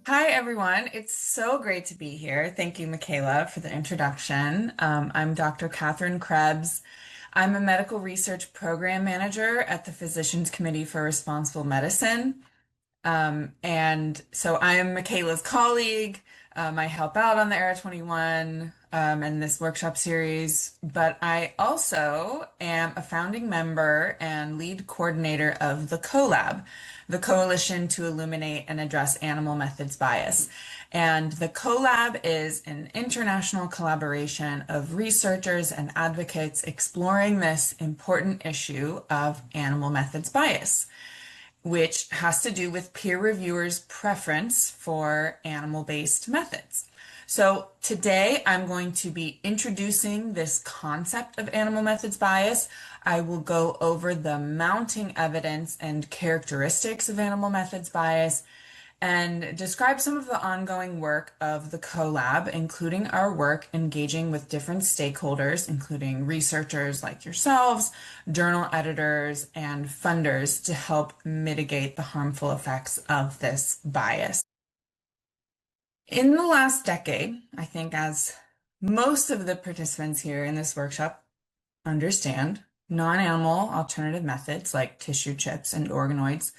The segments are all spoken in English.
Hi, everyone. It's so great to be here. Thank you, Mikalah, for the introduction. I'm Dr. Catherine Krebs. I'm a medical research program manager at the Physicians Committee for Responsible Medicine. And so I'm Mikalah's colleague. I help out on the Era 21 and this workshop series, but I also am a founding member and lead coordinator of the CoLab, the Coalition to Illuminate and Address Animal Methods Bias. And the CoLab is an international collaboration of researchers and advocates exploring this important issue of animal methods bias, which has to do with peer reviewers' preference for animal-based methods. So today I'm going to be introducing this concept of animal methods bias. I will go over the mounting evidence and characteristics of animal methods bias and describe some of the ongoing work of the CoLab, including our work engaging with different stakeholders, including researchers like yourselves, journal editors, and funders to help mitigate the harmful effects of this bias. In the last decade, I think as most of the participants here in this workshop understand, non-animal alternative methods like tissue chips and organoids,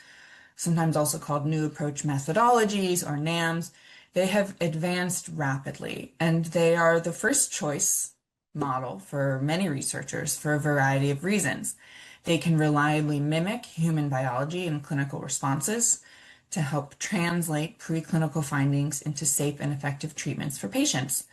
sometimes also called new approach methodologies or NAMs, they have advanced rapidly, and they are the first choice model for many researchers for a variety of reasons. They can reliably mimic human biology and clinical responses to help translate preclinical findings into safe and effective treatments for patients.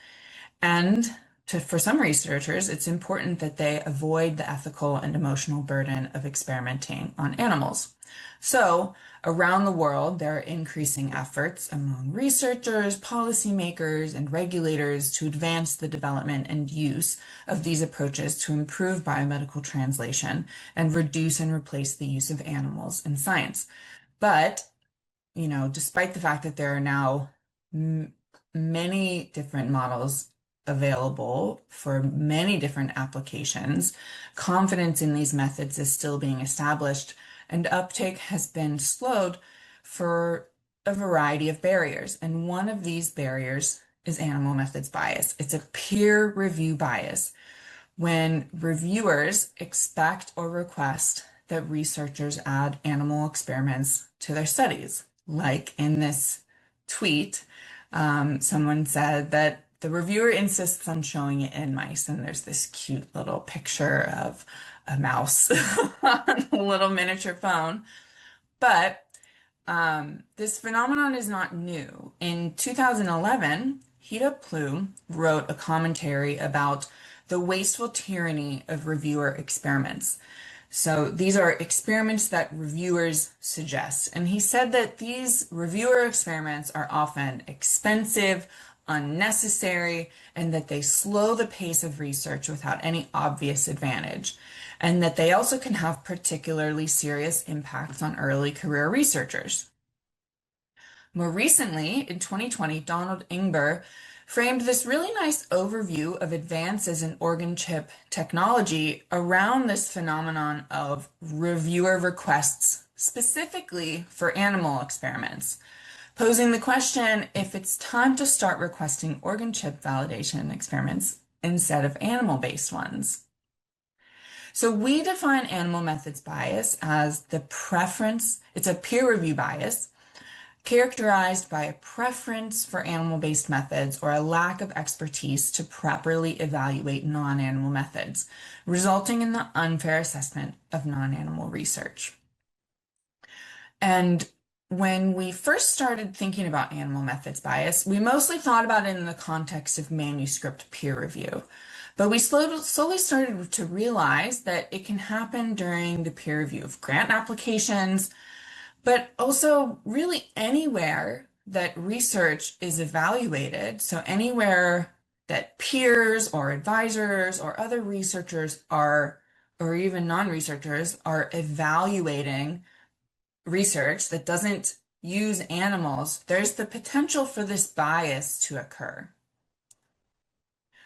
And for some researchers, it's important that they avoid the ethical and emotional burden of experimenting on animals. So, around the world, there are increasing efforts among researchers, policymakers, and regulators to advance the development and use of these approaches to improve biomedical translation and reduce and replace the use of animals in science. But, despite the fact that there are now many different models available for many different applications, confidence in these methods is still being established, and uptake has been slowed for a variety of barriers. And one of these barriers is animal methods bias. It's a peer review bias when reviewers expect or request that researchers add animal experiments to their studies. Like in this tweet, someone said that the reviewer insists on showing it in mice, and there's this cute little picture of a mouse on a little miniature phone. But this phenomenon is not new. In 2011, Hida Plume wrote a commentary about the wasteful tyranny of reviewer experiments. So these are experiments that reviewers suggest. And he said that these reviewer experiments are often expensive, unnecessary, and that they slow the pace of research without any obvious advantage, and that they also can have particularly serious impacts on early career researchers. More recently, in 2020, Donald Ingber framed this really nice overview of advances in organ chip technology around this phenomenon of reviewer requests, specifically for animal experiments, posing the question if it's time to start requesting organ chip validation experiments instead of animal-based ones. So we define animal methods bias as the preference, it's a peer review bias, characterized by a preference for animal-based methods or a lack of expertise to properly evaluate non-animal methods, resulting in the unfair assessment of non-animal research. And when we first started thinking about animal methods bias, we mostly thought about it in the context of manuscript peer review. But we slowly started to realize that it can happen during the peer review of grant applications, but also really anywhere that research is evaluated. So anywhere that peers or advisors or other researchers are, or even non-researchers are evaluating research that doesn't use animals, there's the potential for this bias to occur.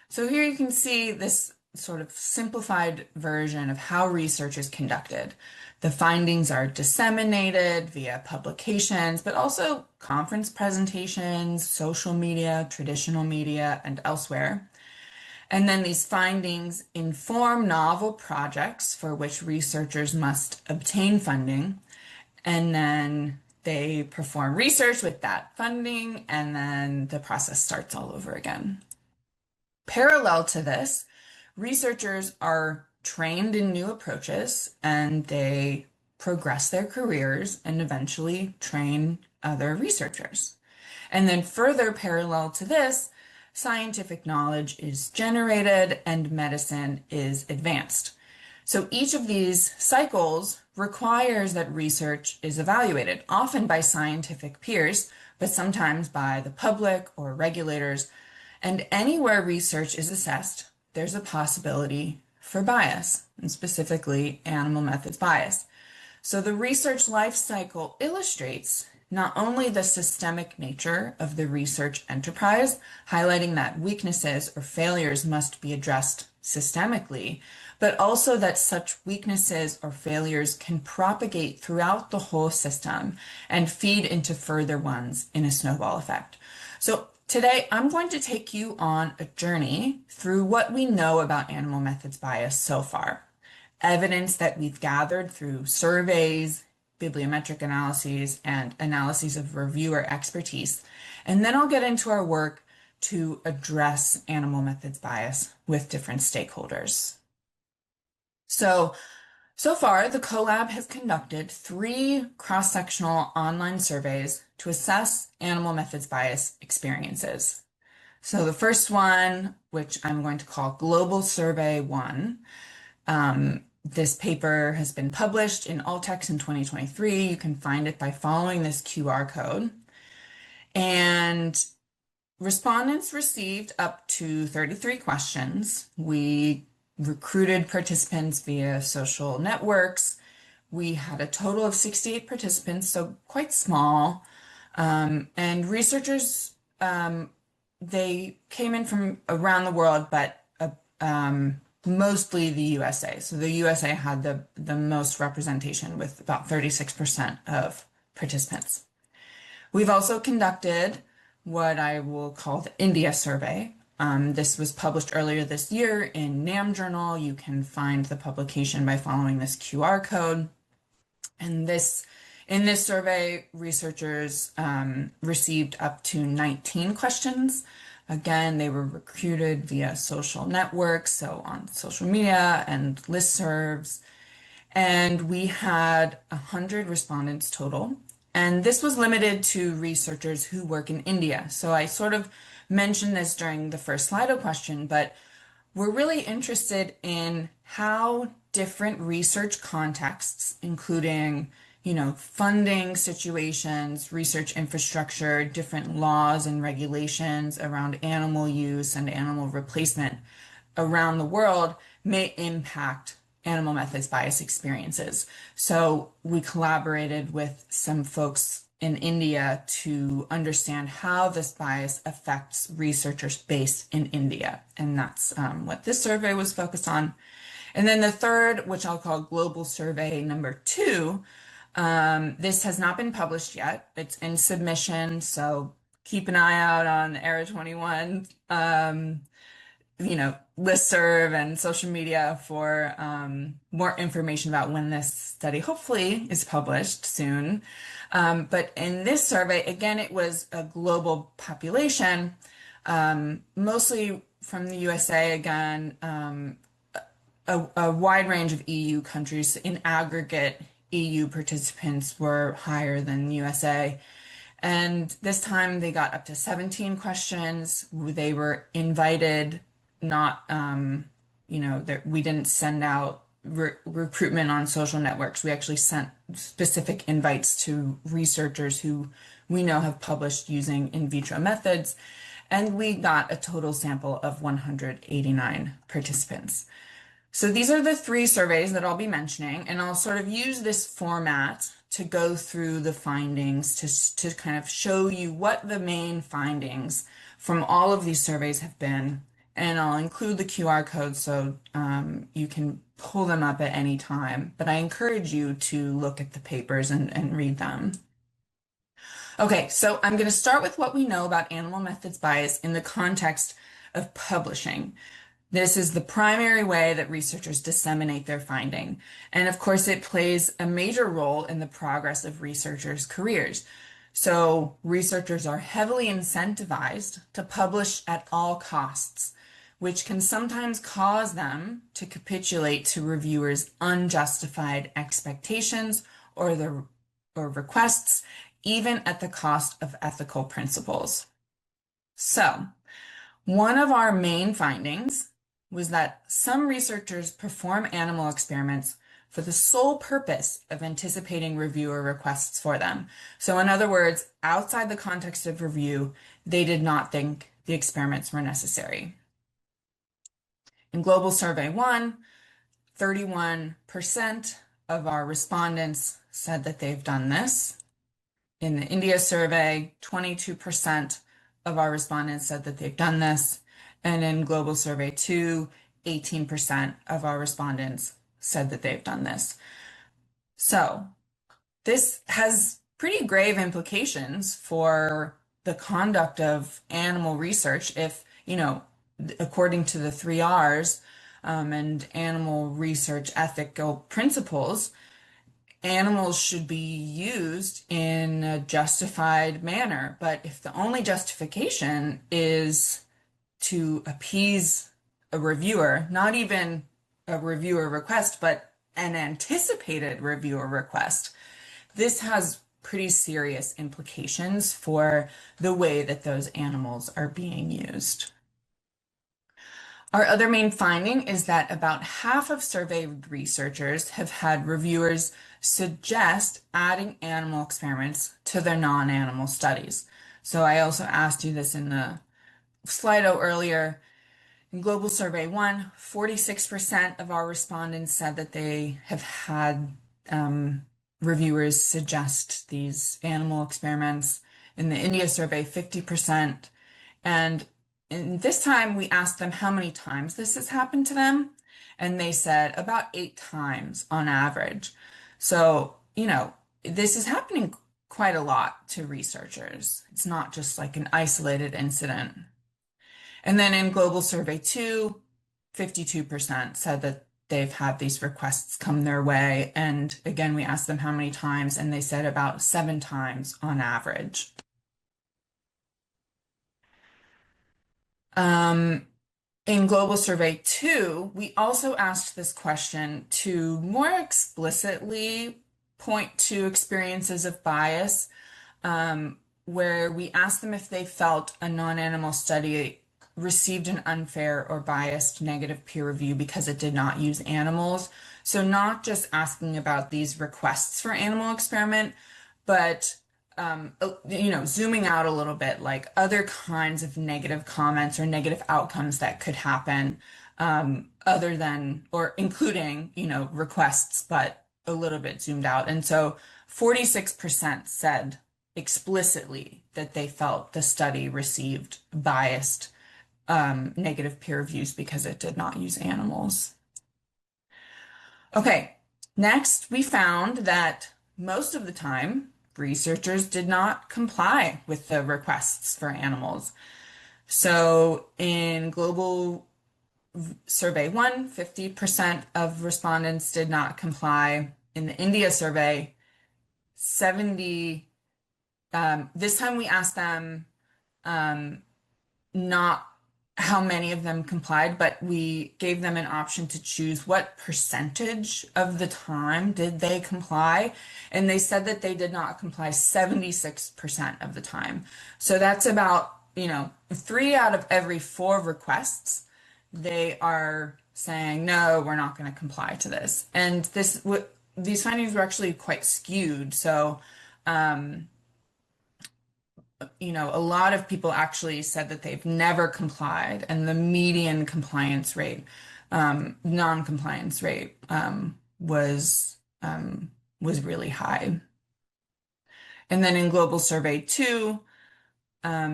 So here you can see this sort of simplified version of how research is conducted. The findings are disseminated via publications, but also conference presentations, social media, traditional media, and elsewhere. And then these findings inform novel projects for which researchers must obtain funding. And then they perform research with that funding, and then the process starts all over again. Parallel to this, researchers are trained in new approaches and they progress their careers and eventually train other researchers. And then further parallel to this, scientific knowledge is generated and medicine is advanced. So each of these cycles requires that research is evaluated, often by scientific peers, but sometimes by the public or regulators. And anywhere research is assessed, there's a possibility for bias, and specifically animal methods bias. So the research life cycle illustrates not only the systemic nature of the research enterprise, highlighting that weaknesses or failures must be addressed systemically, but also that such weaknesses or failures can propagate throughout the whole system and feed into further ones in a snowball effect. So today, I'm going to take you on a journey through what we know about animal methods bias so far. Evidence that we've gathered through surveys, bibliometric analyses, and analyses of reviewer expertise. And then I'll get into our work to address animal methods bias with different stakeholders. So far, the CoLab has conducted 3 cross-sectional online surveys to assess animal methods bias experiences. So the first one, which I'm going to call Global Survey 1, this paper has been published in Altex in 2023. You can find it by following this QR code. And respondents received up to 33 questions. We recruited participants via social networks. We had a total of 68 participants, so quite small. And researchers, they came in from around the world, but mostly the USA. So the USA had the most representation with about 36% of participants. We've also conducted what I will call the India survey. This was published earlier this year in NAM Journal. You can find the publication by following this QR code. And in this survey, researchers received up to 19 questions. Again, they were recruited via social networks, so on social media and listservs. And we had 100 respondents total. And this was limited to researchers who work in India. So I sort of mentioned this during the first Slido question, but we're really interested in how different research contexts, including funding situations, research infrastructure, different laws and regulations around animal use and animal replacement around the world may impact animal methods bias experiences. So we collaborated with some folks in India to understand how this bias affects researchers based in India. And that's what this survey was focused on. And then the third, which I'll call Global Survey number 2, this has not been published yet. It's in submission, so keep an eye out on Era 21, listserv and social media for more information about when this study hopefully is published soon. But in this survey, again, it was a global population, mostly from the USA, again, a wide range of EU countries. In aggregate, EU participants were higher than USA. And this time they got up to 17 questions. They were invited, not, we didn't send out recruitment on social networks. We actually sent specific invites to researchers who we know have published using in vitro methods. And we got a total sample of 189 participants. So these are the 3 surveys that I'll be mentioning, and I'll sort of use this format to go through the findings to kind of show you what the main findings from all of these surveys have been and I'll include the QR codes so you can pull them up at any time. But I encourage you to look at the papers and read them. Okay, so I'm going to start with what we know about animal methods bias in the context of publishing. This is the primary way that researchers disseminate their finding. And of course, it plays a major role in the progress of researchers' careers. So researchers are heavily incentivized to publish at all costs, which can sometimes cause them to capitulate to reviewers' unjustified expectations or requests, even at the cost of ethical principles. So, one of our main findings was that some researchers perform animal experiments for the sole purpose of anticipating reviewer requests for them. So in other words, outside the context of review, they did not think the experiments were necessary. In Global Survey 1, 31% of our respondents said that they've done this. In the India survey, 22% of our respondents said that they've done this. And in Global Survey 2, 18% of our respondents said that they've done this. So this has pretty grave implications for the conduct of animal research if, according to the 3 Rs and animal research ethical principles, animals should be used in a justified manner. But if the only justification is to appease a reviewer, not even a reviewer request, but an anticipated reviewer request, this has pretty serious implications for the way that those animals are being used. Our other main finding is that about half of surveyed researchers have had reviewers suggest adding animal experiments to their non-animal studies. So I also asked you this in the Slido earlier. In Global Survey 1, 46% of our respondents said that they have had reviewers suggest these animal experiments. In the India survey, 50%. And this time we asked them how many times this has happened to them, and they said about 8 times on average. So, this is happening quite a lot to researchers. It's not just like an isolated incident. And then in Global Survey 2, 52% said that they've had these requests come their way. And again, we asked them how many times, and they said about 7 times on average. In Global Survey 2, we also asked this question to more explicitly point to experiences of bias, where we asked them if they felt a non-animal study received an unfair or biased negative peer review because it did not use animals. So not just asking about these requests for animal experiment, but zooming out a little bit, like other kinds of negative comments or negative outcomes that could happen, other than or including, requests, but a little bit zoomed out. And so 46% said explicitly that they felt the study received biased negative peer reviews because it did not use animals. Okay, next we found that most of the time researchers did not comply with the requests for animals. So in Global Survey 1, 50% of respondents did not comply. In the India survey, 70, this time we asked them not how many of them complied, but we gave them an option to choose what percentage of the time did they comply. And they said that they did not comply 76% of the time. So that's about, 3 out of every 4 requests, they are saying, no, we're not going to comply to this. And these findings were actually quite skewed. So, a lot of people actually said that they've never complied, and the median compliance rate, non-compliance rate, was really high. And then in Global Survey 2,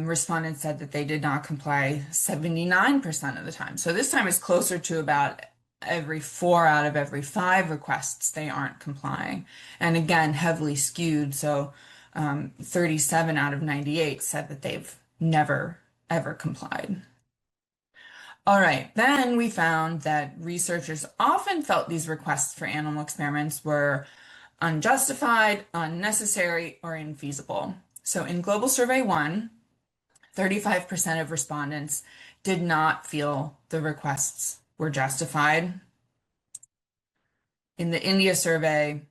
respondents said that they did not comply 79% of the time. So this time is closer to about every 4 out of every 5 requests they aren't complying. And again, heavily skewed. So 37 out of 98 said that they've never, ever complied. All right, then we found that researchers often felt these requests for animal experiments were unjustified, unnecessary, or infeasible. So in Global Survey 1, 35% of respondents did not feel the requests were justified. In the India survey,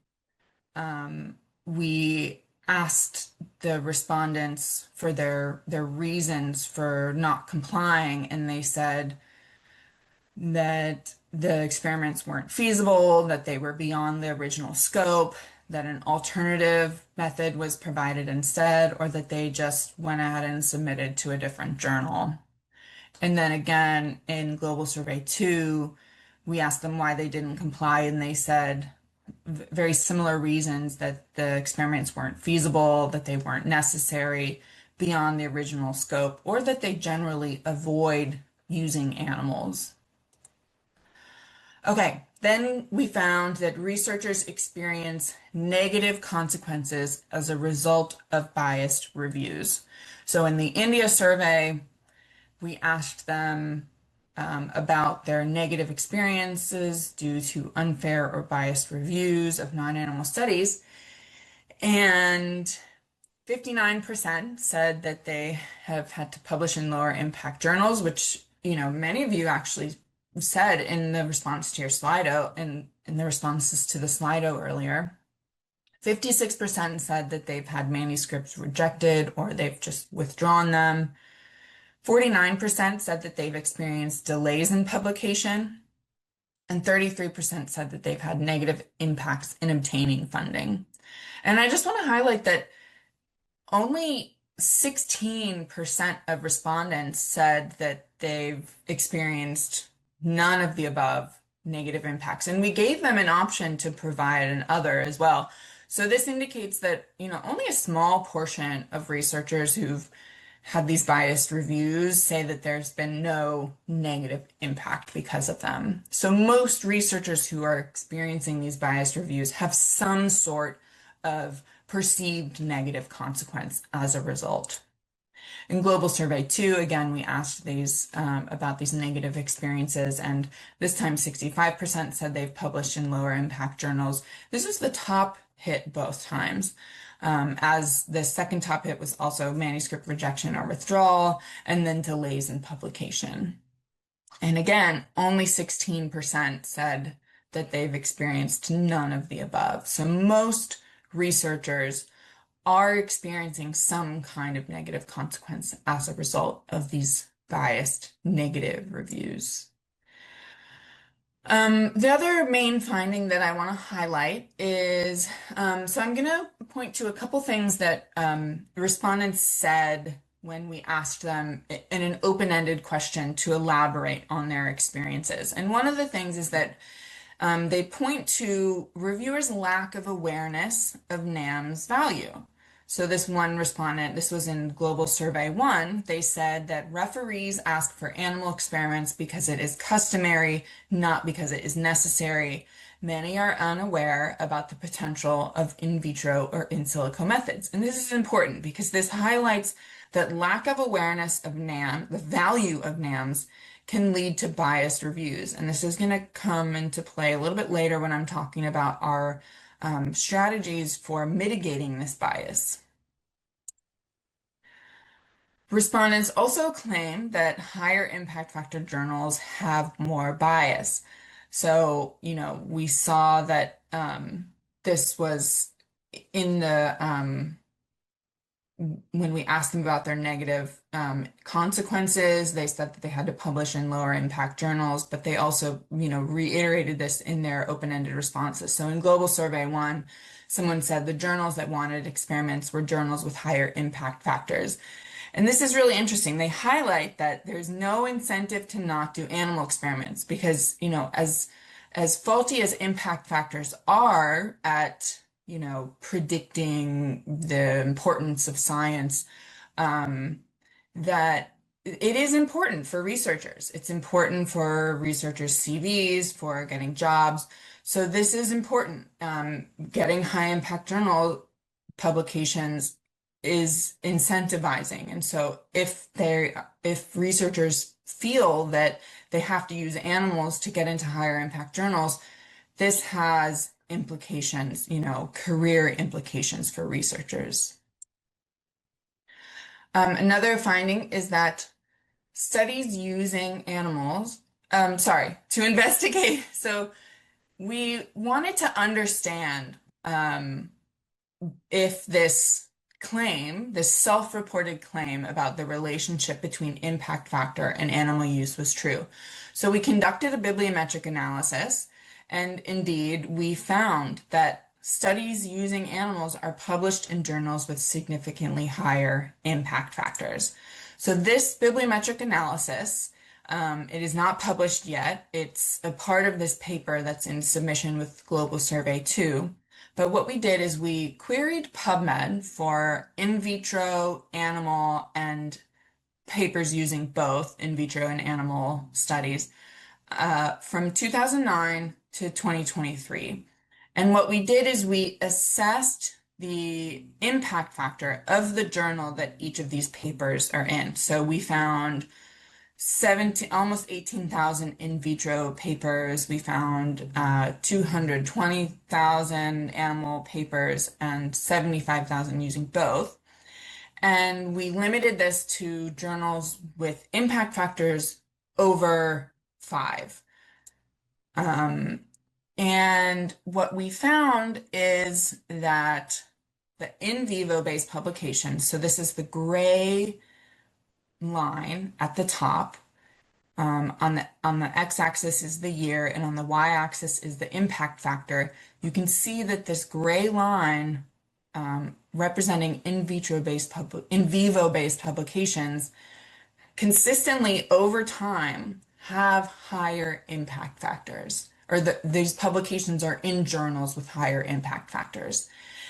we asked the respondents for their reasons for not complying, and they said that the experiments weren't feasible, that they were beyond the original scope, that an alternative method was provided instead, or that they just went ahead and submitted to a different journal. And then again, in Global Survey 2, we asked them why they didn't comply, and they said very similar reasons, that the experiments weren't feasible, that they weren't necessary, beyond the original scope, or that they generally avoid using animals. Okay, then we found that researchers experience negative consequences as a result of biased reviews. So in the India survey, we asked them about their negative experiences due to unfair or biased reviews of non-animal studies. And 59% said that they have had to publish in lower impact journals, which, many of you actually said in the response to your Slido and in the responses to the Slido earlier. 56% said that they've had manuscripts rejected or they've just withdrawn them. 49% said that they've experienced delays in publication, and 33% said that they've had negative impacts in obtaining funding. And I just want to highlight that only 16% of respondents said that they've experienced none of the above negative impacts. And we gave them an option to provide an other as well. So this indicates that, only a small portion of researchers who've had these biased reviews say that there's been no negative impact because of them. So most researchers who are experiencing these biased reviews have some sort of perceived negative consequence as a result. In Global Survey 2, again, we asked these about these negative experiences, and this time 65% said they've published in lower impact journals. This was the top hit both times. As the second top hit was also manuscript rejection or withdrawal, and then delays in publication. And again, only 16% said that they've experienced none of the above. So most researchers are experiencing some kind of negative consequence as a result of these biased negative reviews. The other main finding that I want to highlight is, so I'm going to point to a couple things that respondents said when we asked them in an open-ended question to elaborate on their experiences. And one of the things is that they point to reviewers' lack of awareness of NAM's value. So this one respondent, this was in Global Survey 1, they said that referees ask for animal experiments because it is customary, not because it is necessary. Many are unaware about the potential of in vitro or in silico methods. And this is important because this highlights that lack of awareness of NAM, the value of NAMs, can lead to biased reviews. And this is going to come into play a little bit later when I'm talking about our strategies for mitigating this bias. Respondents also claim that higher impact factor journals have more bias. So, we saw that this was in the when we asked them about their negative consequences, they said that they had to publish in lower impact journals, but they also, reiterated this in their open-ended responses. So in Global Survey 1, someone said the journals that wanted experiments were journals with higher impact factors. And this is really interesting. They highlight that there's no incentive to not do animal experiments because, as faulty as impact factors are at predicting the importance of science, that it is important for researchers. It's important for researchers' CVs, for getting jobs. So this is important. Getting high impact journal publications is incentivizing. And so if researchers feel that they have to use animals to get into higher impact journals, this has implications, career implications for researchers. Another finding is that studies using animals, to investigate. So we wanted to understand if this self-reported claim about the relationship between impact factor and animal use was true. So we conducted a bibliometric analysis, and indeed, we found that studies using animals are published in journals with significantly higher impact factors. So this bibliometric analysis, it is not published yet. It's a part of this paper that's in submission with Global Survey 2. But what we did is we queried PubMed for in vitro, animal, and papers using both in vitro and animal studies from 2009 to 2023. And what we did is we assessed the impact factor of the journal that each of these papers are in. So we found almost 18,000 in vitro papers. We found 220,000 animal papers and 75,000 using both. And we limited this to journals with impact factors over 5. And what we found is that the in vivo based publications, so this is the gray line at the top. On the x-axis is the year, and on the y-axis is the impact factor. You can see that this gray line representing in vivo based publications consistently over time have higher impact factors, or these publications are in journals with higher impact factors.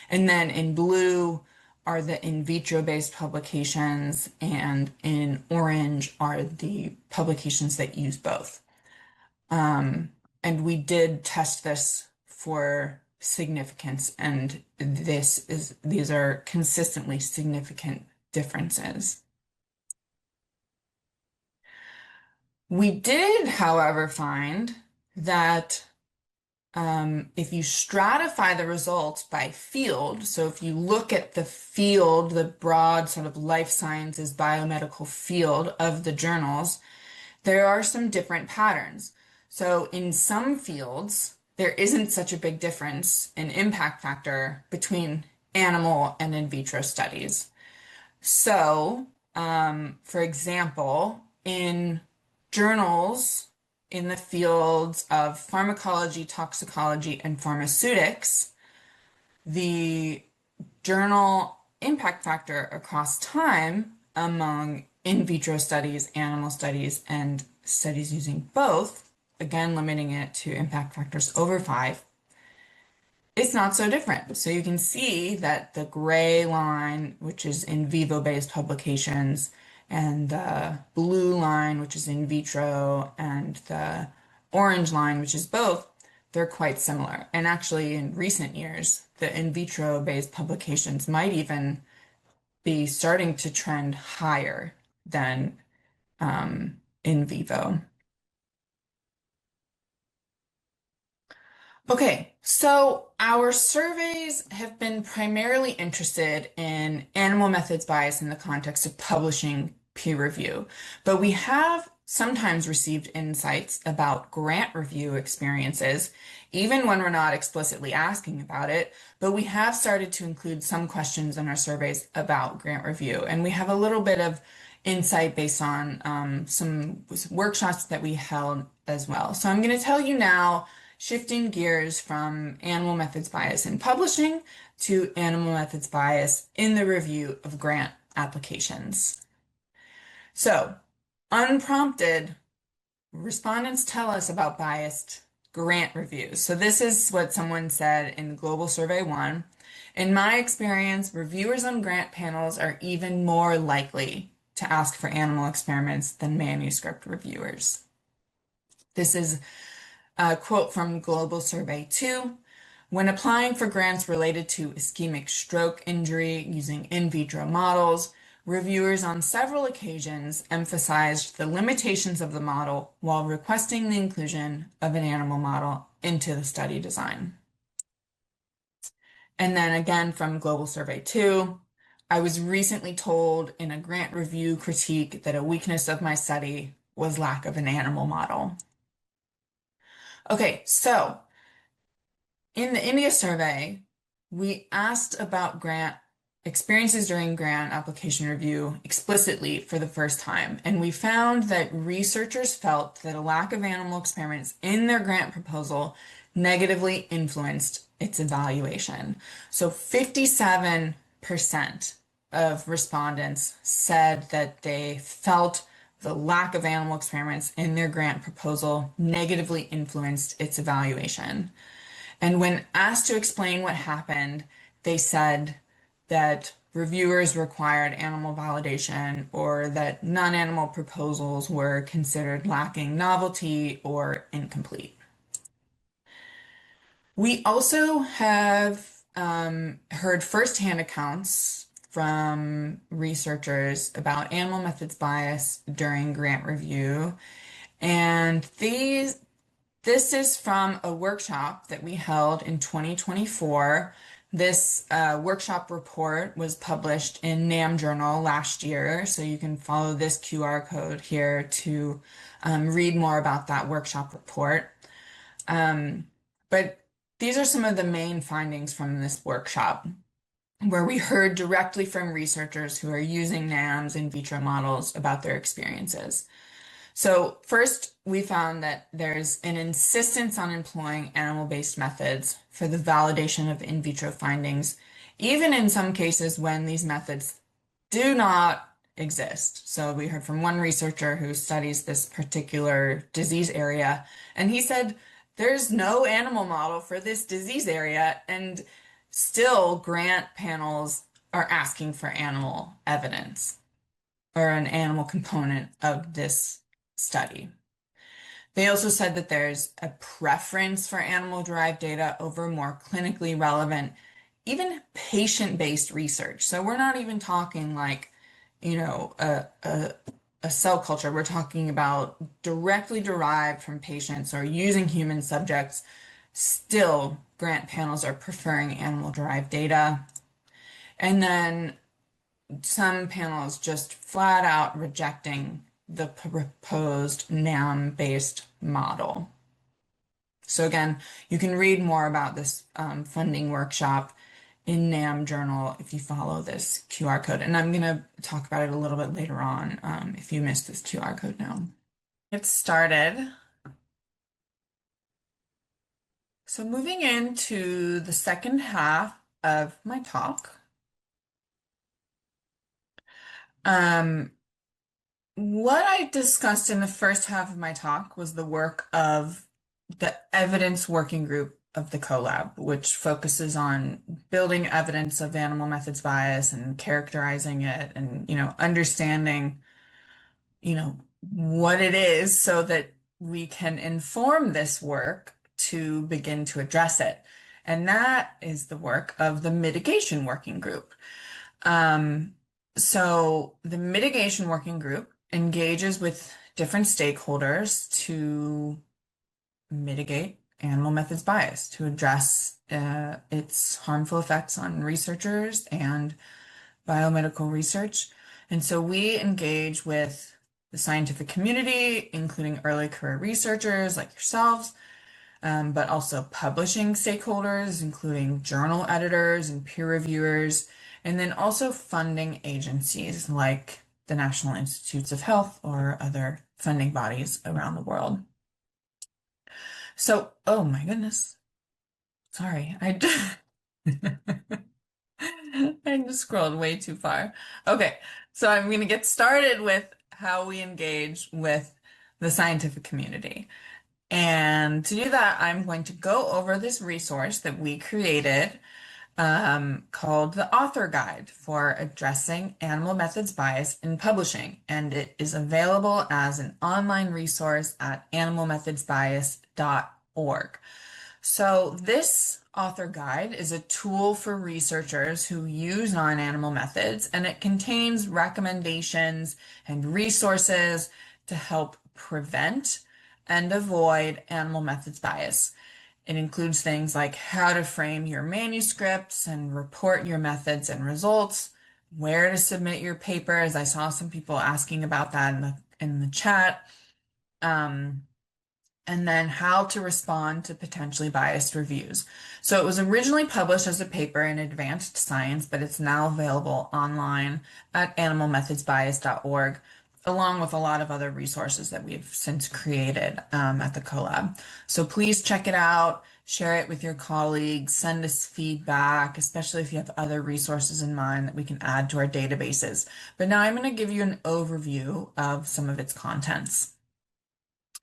And then in blue are the in vitro based publications, and in orange are the publications that use both. And we did test this for significance, and these are consistently significant differences. We did, however, find that if you stratify the results by field, so if you look at the field, the broad sort of life sciences biomedical field of the journals, there are some different patterns. So in some fields, there isn't such a big difference in impact factor between animal and in vitro studies. So, for example, in journals in the fields of pharmacology, toxicology, and pharmaceutics, the journal impact factor across time among in vitro studies, animal studies, and studies using both, again limiting it to impact factors over 5, it's not so different. So you can see that the gray line, which is in vivo based publications, and the blue line, which is in vitro, and the orange line, which is both, they're quite similar. And actually, in recent years, the in vitro based publications might even be starting to trend higher than in vivo. Okay, so our surveys have been primarily interested in animal methods bias in the context of publishing peer review, but we have sometimes received insights about grant review experiences, even when we're not explicitly asking about it, but we have started to include some questions in our surveys about grant review, and we have a little bit of insight based on some workshops that we held as well. So I'm going to tell you now, shifting gears from animal methods bias in publishing to animal methods bias in the review of grant applications. So, unprompted, respondents tell us about biased grant reviews. So this is what someone said in Global Survey 1. In my experience, reviewers on grant panels are even more likely to ask for animal experiments than manuscript reviewers. This is a quote from Global Survey 2. When applying for grants related to ischemic stroke injury using in vitro models, reviewers on several occasions emphasized the limitations of the model while requesting the inclusion of an animal model into the study design. And then again from Global Survey 2, I was recently told in a grant review critique that a weakness of my study was lack of an animal model. Okay, so in the India survey, we asked about grant experiences during grant application review explicitly for the first time, and we found that researchers felt that a lack of animal experiments in their grant proposal negatively influenced its evaluation. So 57% of respondents said that they felt the lack of animal experiments in their grant proposal negatively influenced its evaluation. And when asked to explain what happened, they said that reviewers required animal validation or that non-animal proposals were considered lacking novelty or incomplete. We also have heard firsthand accounts from researchers about animal methods bias during grant review. And this is from a workshop that we held in 2024. This workshop report was published in NAM Journal last year, so you can follow this QR code here to read more about that workshop report. But these are some of the main findings from this workshop, where we heard directly from researchers who are using NAMs in vitro models about their experiences. So first, we found that there's an insistence on employing animal-based methods for the validation of in vitro findings, even in some cases when these methods do not exist. So we heard from one researcher who studies this particular disease area, and he said there's no animal model for this disease area, and still grant panels are asking for animal evidence or an animal component of this study. They also said that there's a preference for animal-derived data over more clinically relevant, even patient-based research. So we're not even talking like, a cell culture. We're talking about directly derived from patients or using human subjects. Still, grant panels are preferring animal-derived data. And then some panels just flat out rejecting the proposed NAM-based model. So again, you can read more about this funding workshop in NAM Journal if you follow this QR code. And I'm going to talk about it a little bit later on if you missed this QR code now. Get started. So moving into the second half of my talk. What I discussed in the first half of my talk was the work of the evidence working group of the CoLab, which focuses on building evidence of animal methods bias and characterizing it and, understanding, what it is so that we can inform this work to begin to address it. And that is the work of the mitigation working group. So the mitigation working group engages with different stakeholders to mitigate animal methods bias, to address its harmful effects on researchers and biomedical research. And so we engage with the scientific community, including early career researchers like yourselves, but also publishing stakeholders, including journal editors and peer reviewers, and then also funding agencies like the National Institutes of Health or other funding bodies around the world. So, oh my goodness. Sorry, I just scrolled way too far. Okay, so I'm going to get started with how we engage with the scientific community. And to do that, I'm going to go over this resource that we created called the Author Guide for Addressing Animal Methods Bias in Publishing, and it is available as an online resource at animalmethodsbias.org. So this author guide is a tool for researchers who use non-animal methods, and it contains recommendations and resources to help prevent and avoid animal methods bias. It includes things like how to frame your manuscripts and report your methods and results, where to submit your paper, as I saw some people asking about that in the chat. And then how to respond to potentially biased reviews. So it was originally published as a paper in Advanced Science, but it's now available online at animalmethodsbias.org, along with a lot of other resources that we've since created at the collab. So please check it out, share it with your colleagues, send us feedback, especially if you have other resources in mind that we can add to our databases. But now I'm going to give you an overview of some of its contents.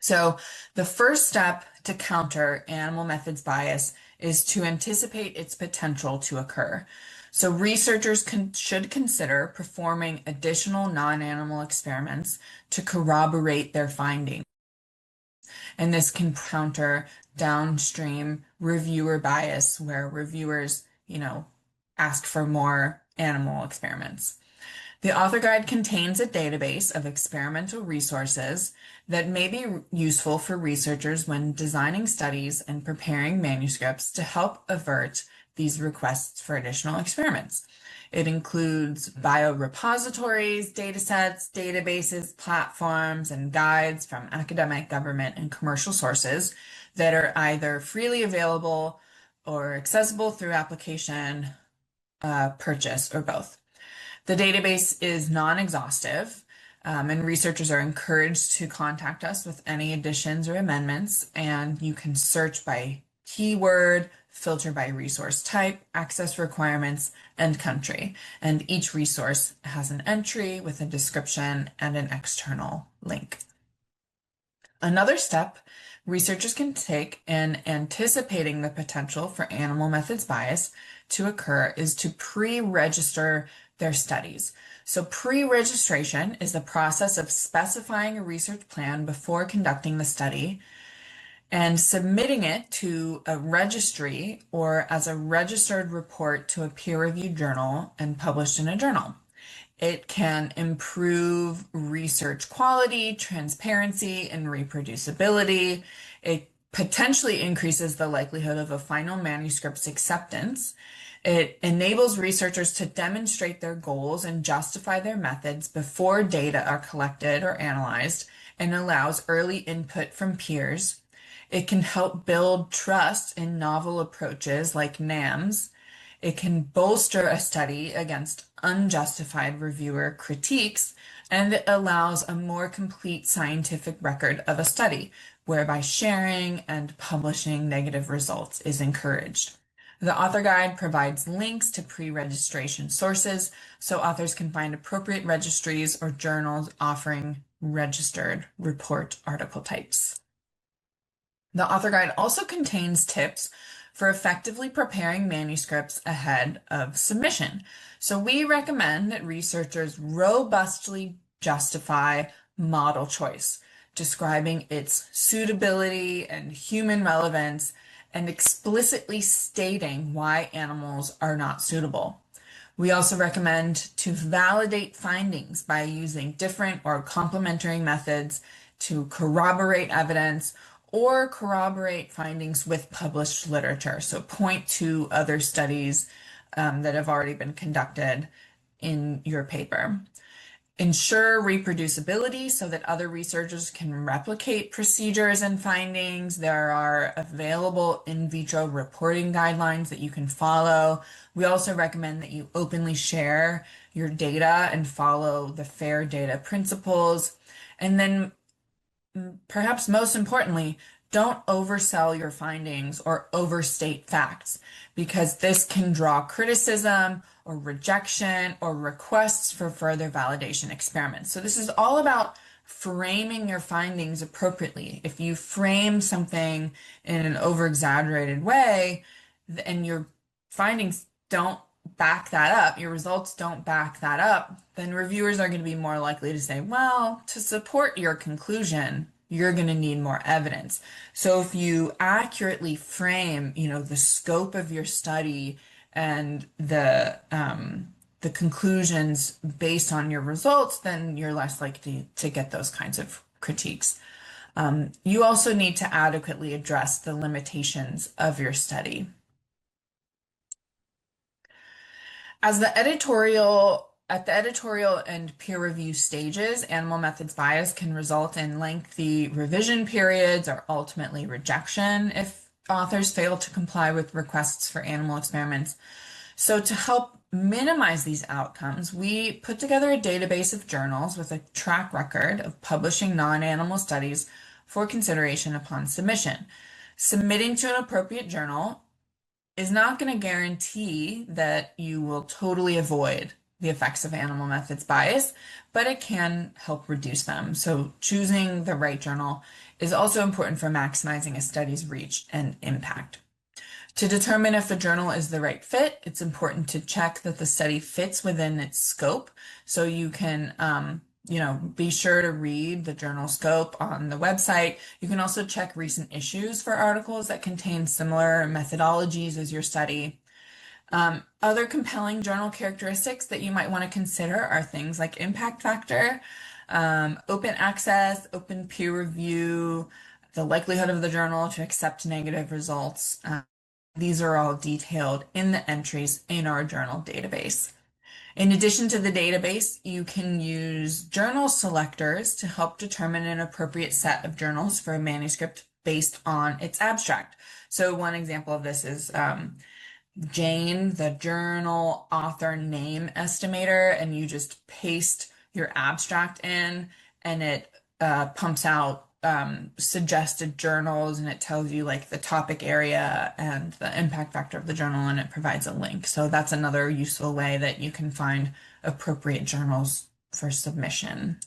So the first step to counter animal methods bias is to anticipate its potential to occur. So researchers should consider performing additional non-animal experiments to corroborate their findings. And this can counter downstream reviewer bias where reviewers, ask for more animal experiments. The author guide contains a database of experimental resources that may be useful for researchers when designing studies and preparing manuscripts to help avert these requests for additional experiments. It includes biorepositories, datasets, databases, platforms, and guides from academic, government, and commercial sources that are either freely available or accessible through application, purchase, or both. The database is non-exhaustive, and researchers are encouraged to contact us with any additions or amendments, and you can search by keyword, filter by resource type, access requirements, and country. And each resource has an entry with a description and an external link. Another step researchers can take in anticipating the potential for animal methods bias to occur is to pre-register their studies. So pre-registration is the process of specifying a research plan before conducting the study and submitting it to a registry or as a registered report to a peer-reviewed journal and published in a journal. It can improve research quality, transparency, and reproducibility. It potentially increases the likelihood of a final manuscript's acceptance. It enables researchers to demonstrate their goals and justify their methods before data are collected or analyzed, and allows early input from peers. It can help build trust in novel approaches like NAMs. It can bolster a study against unjustified reviewer critiques, and it allows a more complete scientific record of a study, whereby sharing and publishing negative results is encouraged. The author guide provides links to pre-registration sources so authors can find appropriate registries or journals offering registered report article types. The author guide also contains tips for effectively preparing manuscripts ahead of submission. So we recommend that researchers robustly justify model choice, describing its suitability and human relevance, and explicitly stating why animals are not suitable. We also recommend to validate findings by using different or complementary methods to corroborate evidence or corroborate findings with published literature. So point to other studies that have already been conducted in your paper. Ensure reproducibility so that other researchers can replicate procedures and findings. There are available in vitro reporting guidelines that you can follow. We also recommend that you openly share your data and follow the FAIR data principles. And then perhaps most importantly, don't oversell your findings or overstate facts, because this can draw criticism or rejection or requests for further validation experiments. So this is all about framing your findings appropriately. If you frame something in an over-exaggerated way and your findings don't back that up, your results don't back that up, then reviewers are going to be more likely to say, well, to support your conclusion, you're going to need more evidence. So if you accurately frame, the scope of your study and the conclusions based on your results, then you're less likely to get those kinds of critiques. You also need to adequately address the limitations of your study. At the editorial and peer review stages, animal methods bias can result in lengthy revision periods or ultimately rejection if authors fail to comply with requests for animal experiments. So to help minimize these outcomes, we put together a database of journals with a track record of publishing non-animal studies for consideration upon submission. Submitting to an appropriate journal is not going to guarantee that you will totally avoid the effects of animal methods bias, but it can help reduce them. So choosing the right journal is also important for maximizing a study's reach and impact. To determine if a journal is the right fit, it's important to check that the study fits within its scope. So you can, be sure to read the journal scope on the website. You can also check recent issues for articles that contain similar methodologies as your study. Other compelling journal characteristics that you might want to consider are things like impact factor, open access, open peer review, the likelihood of the journal to accept negative results. These are all detailed in the entries in our journal database. In addition to the database, you can use journal selectors to help determine an appropriate set of journals for a manuscript based on its abstract. So one example of this is Jane, the journal author name estimator, and you just paste your abstract in and it pumps out suggested journals, and it tells you like the topic area and the impact factor of the journal, and it provides a link. So that's another useful way that you can find appropriate journals for submission.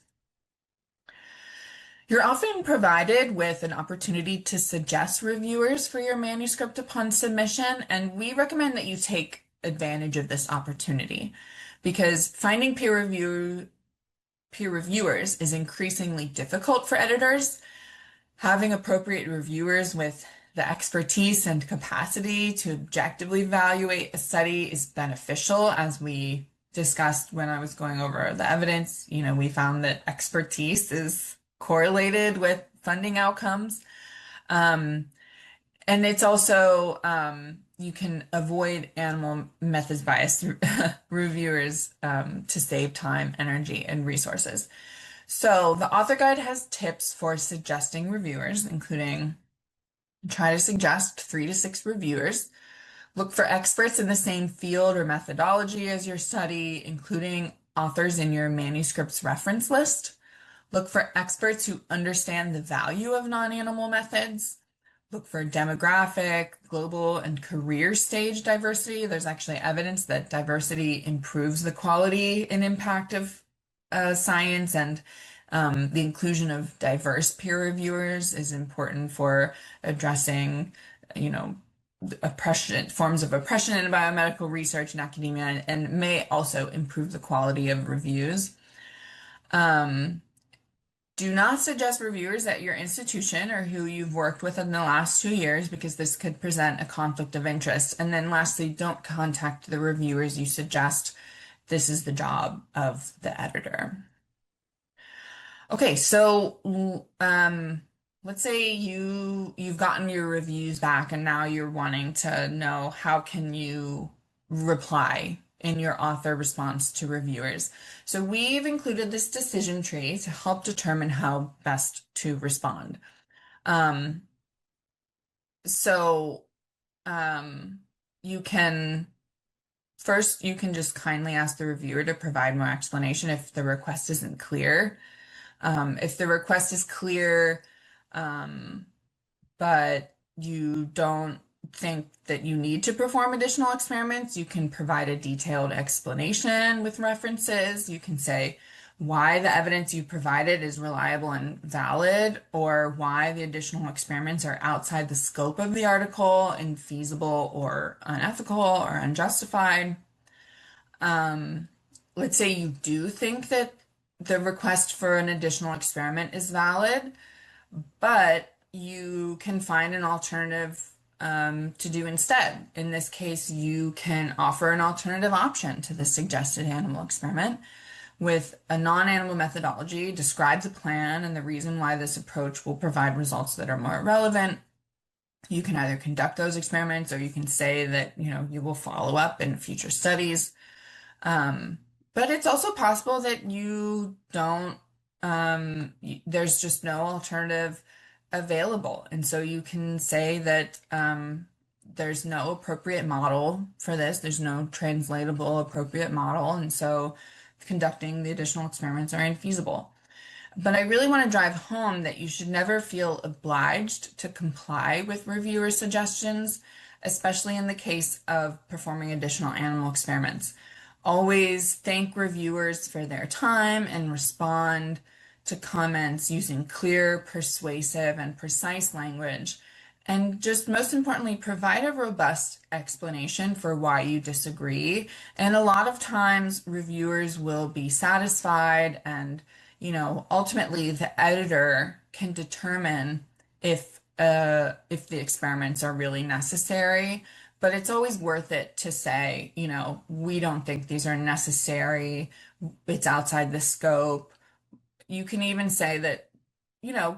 You're often provided with an opportunity to suggest reviewers for your manuscript upon submission, and we recommend that you take advantage of this opportunity because finding peer reviewers is increasingly difficult for editors. Having appropriate reviewers with the expertise and capacity to objectively evaluate a study is beneficial. As we discussed when I was going over the evidence, we found that expertise is correlated with funding outcomes. And it's also, you can avoid animal methods bias through reviewers to save time, energy, and resources. So the author guide has tips for suggesting reviewers, including try to suggest 3 to 6 reviewers. Look for experts in the same field or methodology as your study, including authors in your manuscript's reference list. Look for experts who understand the value of non-animal methods. Look for demographic, global, and career stage diversity. There's actually evidence that diversity improves the quality and impact of science, and the inclusion of diverse peer reviewers is important for addressing, forms of oppression in biomedical research and academia, and may also improve the quality of reviews. Do not suggest reviewers at your institution or who you've worked with in the last 2 years because this could present a conflict of interest. And then lastly, don't contact the reviewers you suggest. This is the job of the editor. Okay, so let's say you've gotten your reviews back and now you're wanting to know how can you reply in your author response to reviewers. So we've included this decision tree to help determine how best to respond. So you can just kindly ask the reviewer to provide more explanation if the request isn't clear. If the request is clear, but you don't think that you need to perform additional experiments, you can provide a detailed explanation with references. You can say, why the evidence you provided is reliable and valid, or why the additional experiments are outside the scope of the article, infeasible or unethical or unjustified. Um, let's say you do think that the request for an additional experiment is valid, but you can find an alternative to do instead. In this case, you can offer an alternative option to the suggested animal experiment with a non-animal methodology, describe the plan and the reason why this approach will provide results that are more relevant. You can either conduct those experiments or you can say that, you will follow up in future studies. But it's also possible that you don't, there's just no alternative available. And so you can say that there's no appropriate model for this, there's no translatable appropriate model. And so conducting the additional experiments are infeasible. But I really want to drive home that you should never feel obliged to comply with reviewer suggestions, especially in the case of performing additional animal experiments. Always thank reviewers for their time and respond to comments using clear, persuasive, and precise language. And just most importantly, provide a robust explanation for why you disagree. And a lot of times, reviewers will be satisfied, and ultimately the editor can determine if the experiments are really necessary. But it's always worth it to say, we don't think these are necessary. It's outside the scope. You can even say that,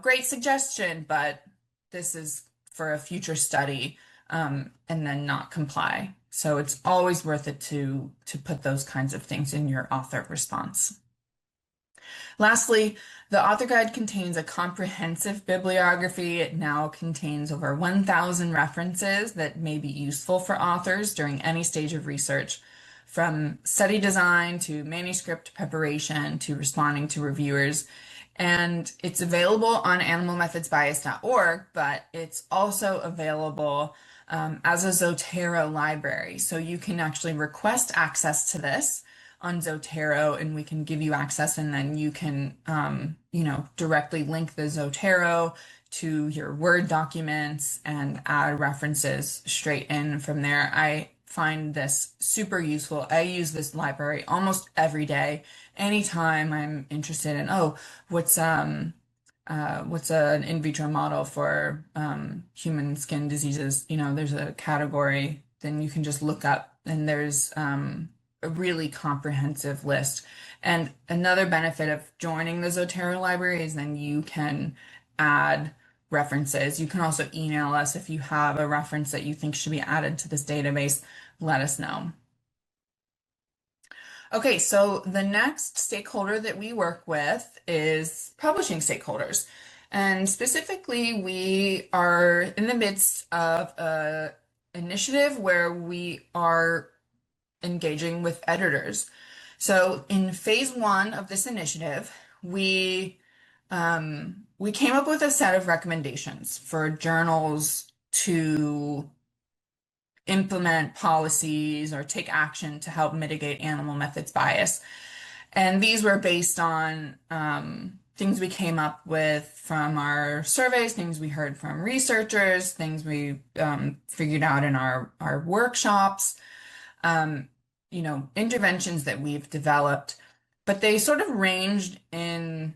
great suggestion, but this is for a future study, and then not comply. So it's always worth it to put those kinds of things in your author response. Lastly, the author guide contains a comprehensive bibliography. It now contains over 1,000 references that may be useful for authors during any stage of research, from study design to manuscript preparation to responding to reviewers. And it's available on animalmethodsbias.org, but it's also available as a Zotero library. So you can actually request access to this on Zotero, and we can give you access, and then you can, directly link the Zotero to your Word documents and add references straight in from there. I find this super useful. I use this library almost every day. Anytime I'm interested in, what's an in vitro model for human skin diseases? There's a category, then you can just look up, and there's a really comprehensive list. And another benefit of joining the Zotero library is then you can add references. You can also email us if you have a reference that you think should be added to this database. Let us know. Okay, so the next stakeholder that we work with is publishing stakeholders. And specifically, we are in the midst of an initiative where we are engaging with editors. So in phase one of this initiative, we came up with a set of recommendations for journals to implement policies or take action to help mitigate animal methods bias. And these were based on things we came up with from our surveys, things we heard from researchers, things we figured out in our workshops, interventions that we've developed, but they sort of ranged in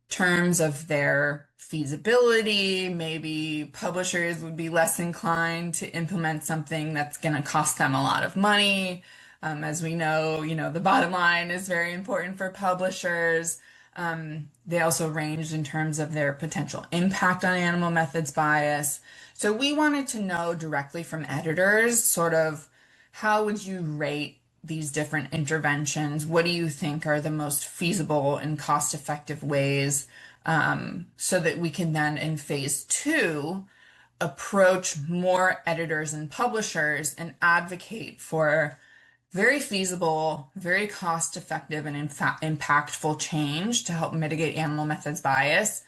terms of their feasibility. Maybe publishers would be less inclined to implement something that's going to cost them a lot of money. As we know, the bottom line is very important for publishers. They also ranged in terms of their potential impact on animal methods bias. So we wanted to know directly from editors, sort of, how would you rate these different interventions? What do you think are the most feasible and cost-effective ways, so that we can then, in phase two, approach more editors and publishers and advocate for very feasible, very cost-effective, and impactful change to help mitigate animal methods bias.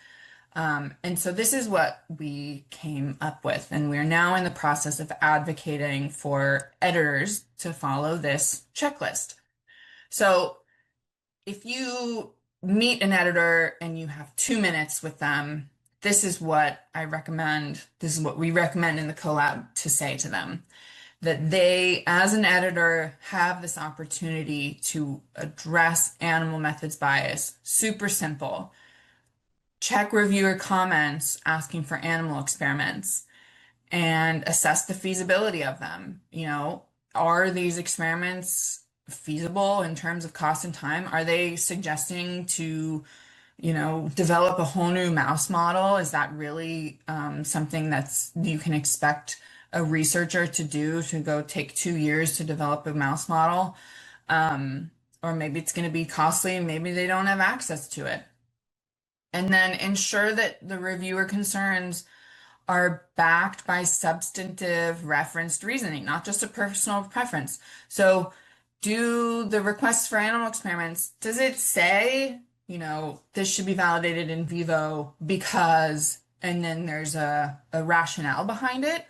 And so this is what we came up with, and we're now in the process of advocating for editors to follow this checklist. So if you meet an editor and you have 2 minutes with them, this is what I recommend. This is what we recommend in the collab to say to them, that they, as an editor, have this opportunity to address animal methods bias. Super simple. Check reviewer comments asking for animal experiments and assess the feasibility of them. Are these experiments feasible in terms of cost and time? Are they suggesting to develop a whole new mouse model? Is that really something that's you can expect a researcher to do, to go take 2 years to develop a mouse model? Or maybe it's going to be costly and maybe they don't have access to it. And then ensure that the reviewer concerns are backed by substantive referenced reasoning, not just a personal preference. So, do the requests for animal experiments, does it say, this should be validated in vivo because, and then there's a rationale behind it?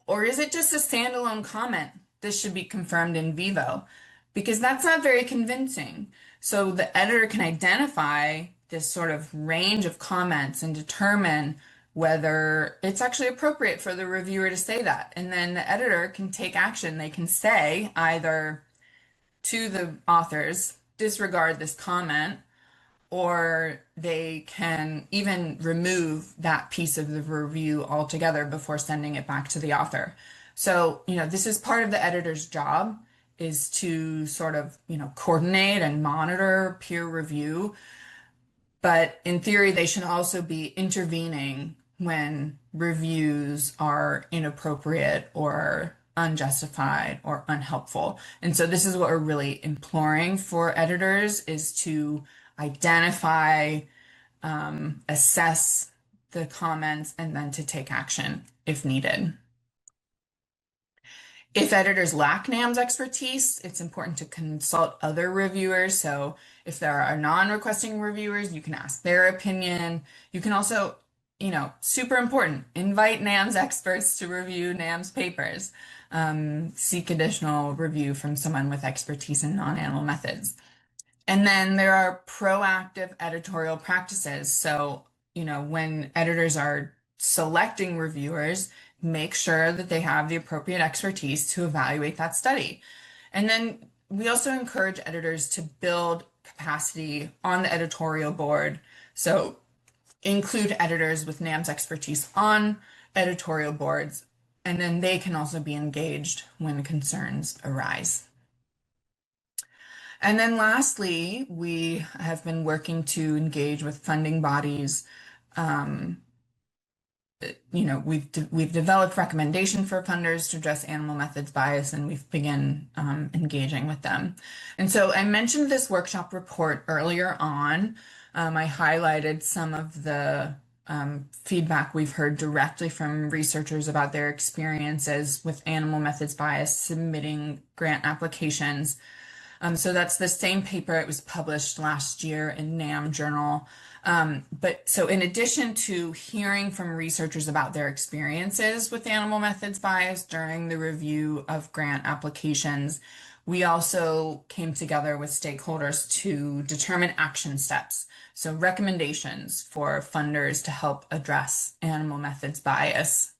Or is it just a standalone comment? This should be confirmed in vivo, because that's not very convincing. So the editor can identify this sort of range of comments and determine whether it's actually appropriate for the reviewer to say that. And then the editor can take action. They can say either to the authors, disregard this comment, or they can even remove that piece of the review altogether before sending it back to the author. So, this is part of the editor's job, is to sort of, coordinate and monitor peer review. But in theory, they should also be intervening when reviews are inappropriate or unjustified or unhelpful. And so this is what we're really imploring for editors, is to identify, assess the comments, and then to take action if needed. If editors lack NAM's expertise, it's important to consult other reviewers. So if there are non-requesting reviewers, you can ask their opinion. You can also, super important, invite NAM's experts to review NAM's papers. Seek additional review from someone with expertise in non-animal methods. And then there are proactive editorial practices. So, when editors are selecting reviewers, make sure that they have the appropriate expertise to evaluate that study. And then we also encourage editors to build capacity on the editorial board. So include editors with NAM's expertise on editorial boards, and then they can also be engaged when concerns arise. And then lastly, we have been working to engage with funding bodies. We've developed recommendation for funders to address animal methods bias, and we've begun engaging with them. And so I mentioned this workshop report earlier on. I highlighted some of the feedback we've heard directly from researchers about their experiences with animal methods bias submitting grant applications. So that's the same paper. It was published last year in NAM Journal. But so in addition to hearing from researchers about their experiences with animal methods bias during the review of grant applications, we also came together with stakeholders to determine action steps. So recommendations for funders to help address animal methods bias.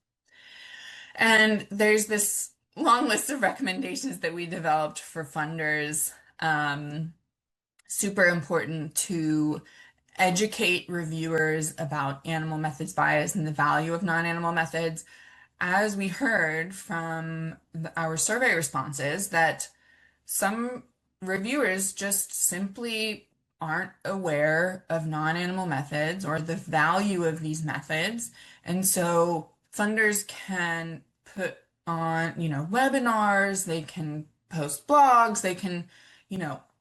And there's this long list of recommendations that we developed for funders. Super important to educate reviewers about animal methods bias and the value of non-animal methods. As we heard from our survey responses, that some reviewers just simply aren't aware of non-animal methods or the value of these methods. And so funders can put on, webinars, they can post blogs, they can,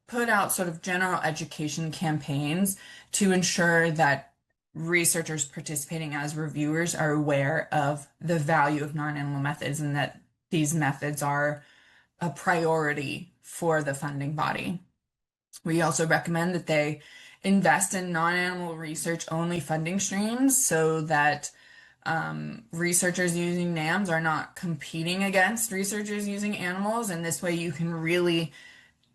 put out sort of general education campaigns to ensure that researchers participating as reviewers are aware of the value of non-animal methods and that these methods are a priority for the funding body. We also recommend that they invest in non-animal research only funding streams so that researchers using NAMs are not competing against researchers using animals. And this way you can really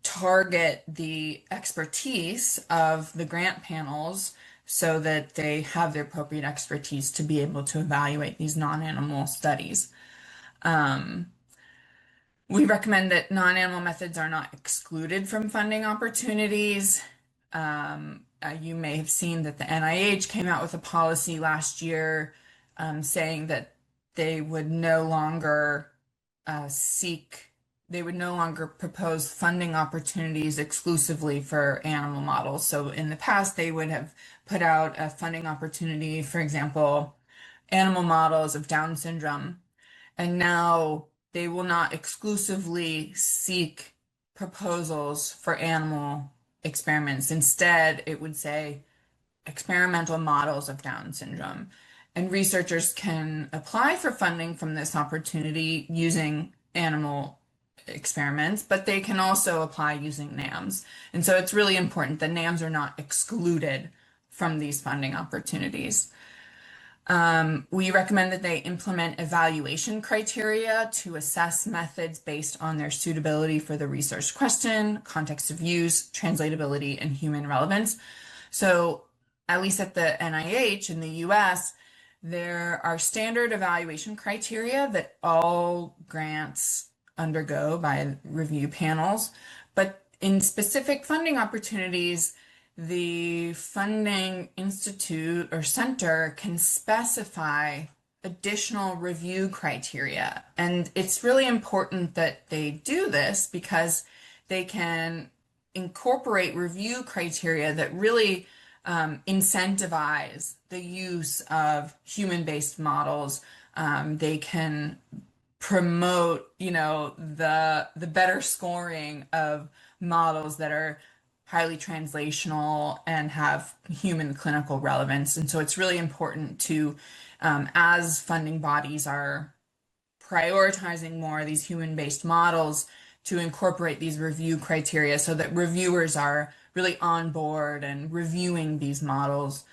target the expertise of the grant panels so that they have the appropriate expertise to be able to evaluate these non-animal studies. We recommend that non-animal methods are not excluded from funding opportunities. You may have seen that the NIH came out with a policy last year saying that they would no longer they would no longer propose funding opportunities exclusively for animal models. So in the past, they would have put out a funding opportunity, for example, animal models of Down syndrome. And now they will not exclusively seek proposals for animal experiments. Instead, it would say experimental models of Down syndrome. And researchers can apply for funding from this opportunity using animal experiments, but they can also apply using NAMs. And so it's really important that NAMs are not excluded from these funding opportunities. We recommend that they implement evaluation criteria to assess methods based on their suitability for the research question, context of use, translatability, and human relevance. So, at least at the NIH in the US, there are standard evaluation criteria that all grants undergo by review panels, but in specific funding opportunities, the funding institute or center can specify additional review criteria. And it's really important that they do this because they can incorporate review criteria that really incentivize the use of human-based models. They can promote, the better scoring of models that are highly translational and have human clinical relevance. And so it's really important to, as funding bodies are prioritizing more of these human-based models, to incorporate these review criteria so that reviewers are really on board and reviewing these models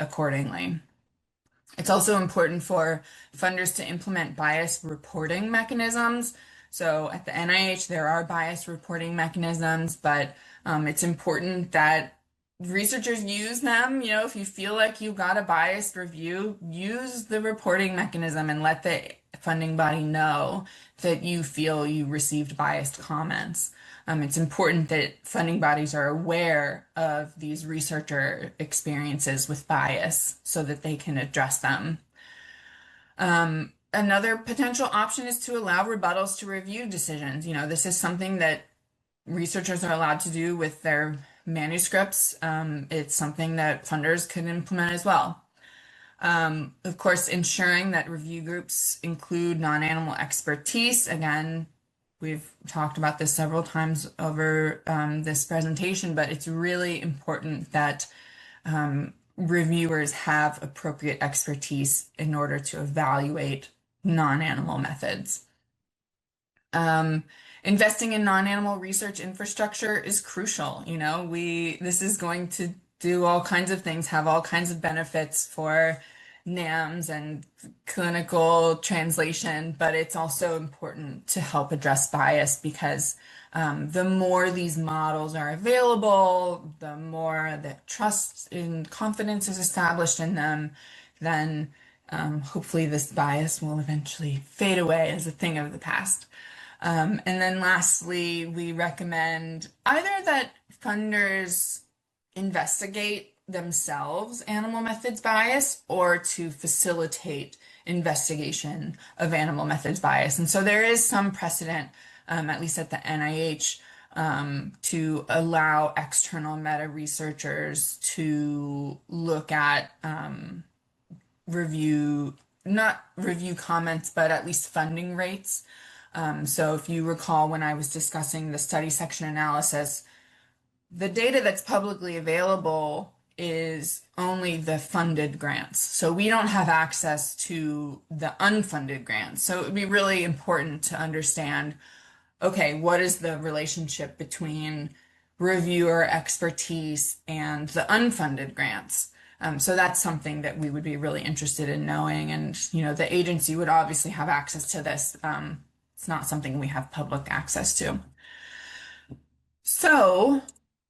accordingly. It's also important for funders to implement bias reporting mechanisms. So at the NIH, there are bias reporting mechanisms, but it's important that researchers use them. If you feel like you got a biased review, use the reporting mechanism and let the funding body know that you feel you received biased comments. It's important that funding bodies are aware of these researcher experiences with bias so that they can address them. Another potential option is to allow rebuttals to review decisions. This is something that researchers are allowed to do with their manuscripts. It's something that funders could implement as well. Of course, ensuring that review groups include non-animal expertise. Again, we've talked about this several times over this presentation, but it's really important that reviewers have appropriate expertise in order to evaluate non-animal methods. Investing in non-animal research infrastructure is crucial. This is going to do all kinds of things, have all kinds of benefits for NAMs and clinical translation, but it's also important to help address bias because the more these models are available, the more that trust and confidence is established in them, then hopefully this bias will eventually fade away as a thing of the past. And then lastly, we recommend either that funders investigate themselves animal methods bias or to facilitate investigation of animal methods bias. And so there is some precedent, at least at the NIH, to allow external meta researchers to look at not review comments, but at least funding rates. So if you recall when I was discussing the study section analysis, the data that's publicly available is only the funded grants. So we don't have access to the unfunded grants. So it would be really important to understand, okay, what is the relationship between reviewer expertise and the unfunded grants? So that's something that we would be really interested in knowing. And, the agency would obviously have access to this. It's not something we have public access to. So,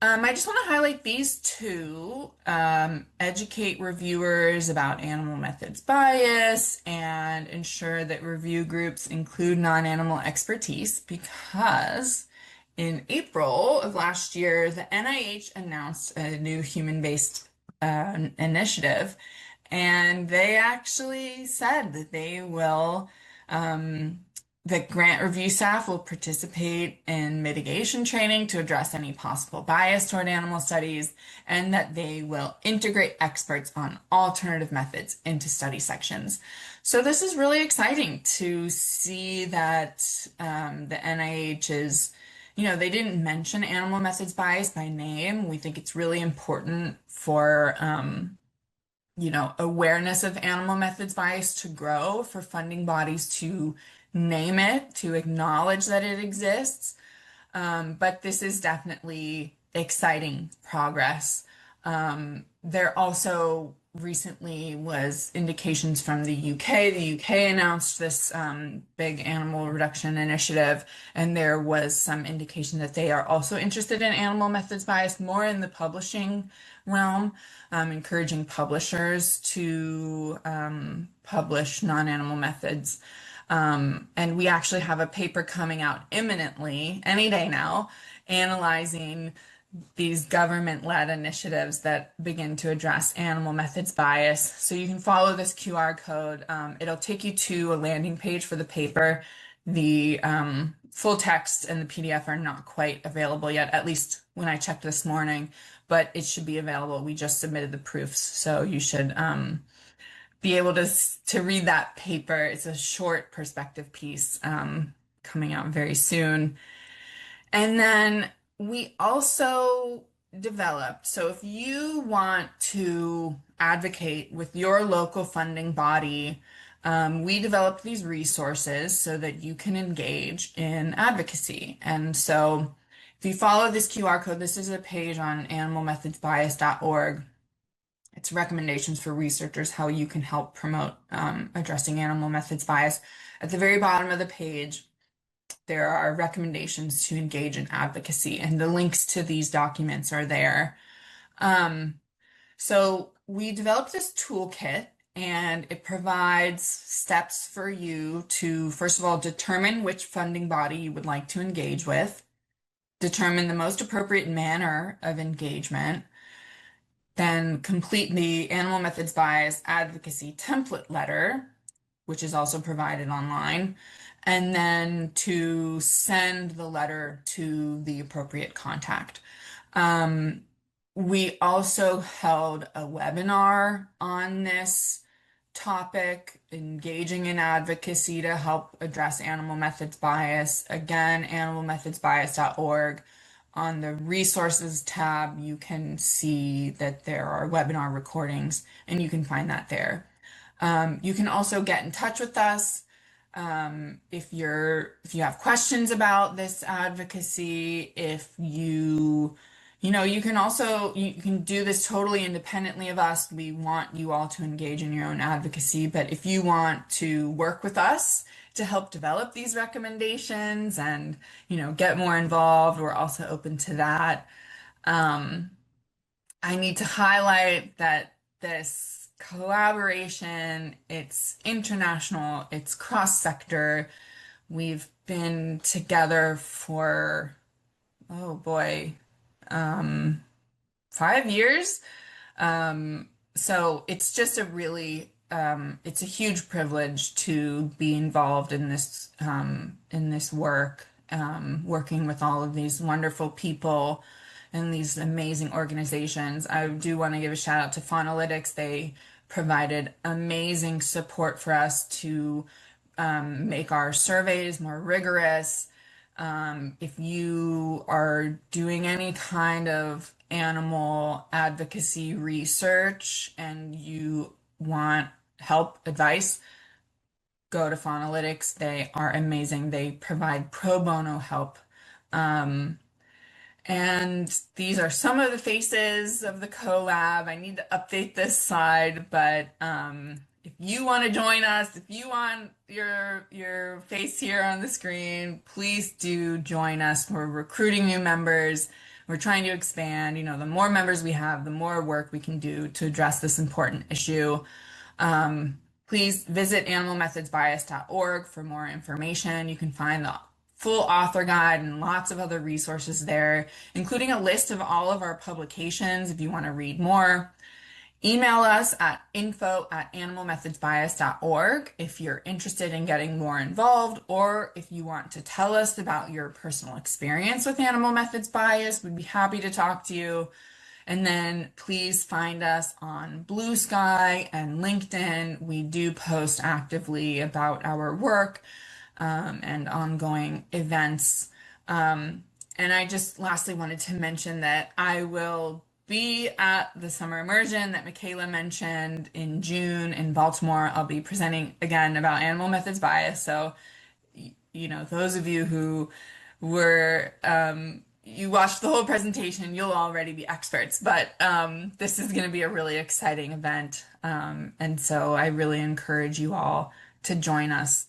I just want to highlight these two, educate reviewers about animal methods bias and ensure that review groups include non-animal expertise because in April of last year, the NIH announced a new human-based initiative, and they actually said that um, that grant review staff will participate in mitigation training to address any possible bias toward animal studies, and that they will integrate experts on alternative methods into study sections. So this is really exciting to see that the NIH is, they didn't mention animal methods bias by name. We think it's really important for awareness of animal methods bias to grow, for funding bodies to name it, to acknowledge that it exists. But this is definitely exciting progress. There also recently was indications from the UK. The UK announced this big animal reduction initiative, and there was some indication that they are also interested in animal methods bias, more in the publishing realm, encouraging publishers to publish non-animal methods. And we actually have a paper coming out imminently, any day now, analyzing these government-led initiatives that begin to address animal methods bias. So you can follow this QR code. It'll take you to a landing page for the paper. The full text and the PDF are not quite available yet, at least when I checked this morning, but it should be available. We just submitted the proofs, so you should be able to read that paper. It's a short perspective piece coming out very soon. And then we also developed, so if you want to advocate with your local funding body, we developed these resources so that you can engage in advocacy. And so if you follow this QR code, this is a page on animalmethodsbias.org. It's recommendations for researchers how you can help promote addressing animal methods bias. At the very bottom of the page, there are recommendations to engage in advocacy, and the links to these documents are there. So we developed this toolkit, and it provides steps for you to, first of all, determine which funding body you would like to engage with, determine the most appropriate manner of engagement, then complete the Animal Methods Bias Advocacy Template Letter, which is also provided online, and then to send the letter to the appropriate contact. We also held a webinar on this topic, engaging in advocacy to help address animal methods bias. Again, animalmethodsbias.org. On the resources tab, you can see that there are webinar recordings, and you can find that there. You can also get in touch with us if you have questions about this advocacy. If you can also you can do this totally independently of us. We want you all to engage in your own advocacy, but if you want to work with us to help develop these recommendations and get more involved, we're also open to that. I need to highlight that this collaboration, it's international, it's cross-sector. We've been together for, oh boy, 5 years. So it's just it's a huge privilege to be involved in this work, working with all of these wonderful people and these amazing organizations. I do want to give a shout out to Faunalytics. They provided amazing support for us to make our surveys more rigorous. If you are doing any kind of animal advocacy research and you want help, advice, go to Faunalytics. They are amazing. They provide pro bono help. And these are some of the faces of the collab. I need to update this slide, but if you want to join us, if you want your face here on the screen, please do join us. We're recruiting new members. We're trying to expand. The more members we have, the more work we can do to address this important issue. Please visit animalmethodsbias.org for more information. You can find the full author guide and lots of other resources there, including a list of all of our publications if you want to read more. Email us at info@animalmethodsbias.org if you're interested in getting more involved, or if you want to tell us about your personal experience with animal methods bias. We'd be happy to talk to you. And then please find us on Blue Sky and LinkedIn. We do post actively about our work and ongoing events. And I just lastly wanted to mention that I will be at the summer immersion that Mikalah mentioned in June in Baltimore. I'll be presenting again about animal methods bias. So, those of you who were, you watched the whole presentation, you'll already be experts. But this is going to be a really exciting event. And so I really encourage you all to join us.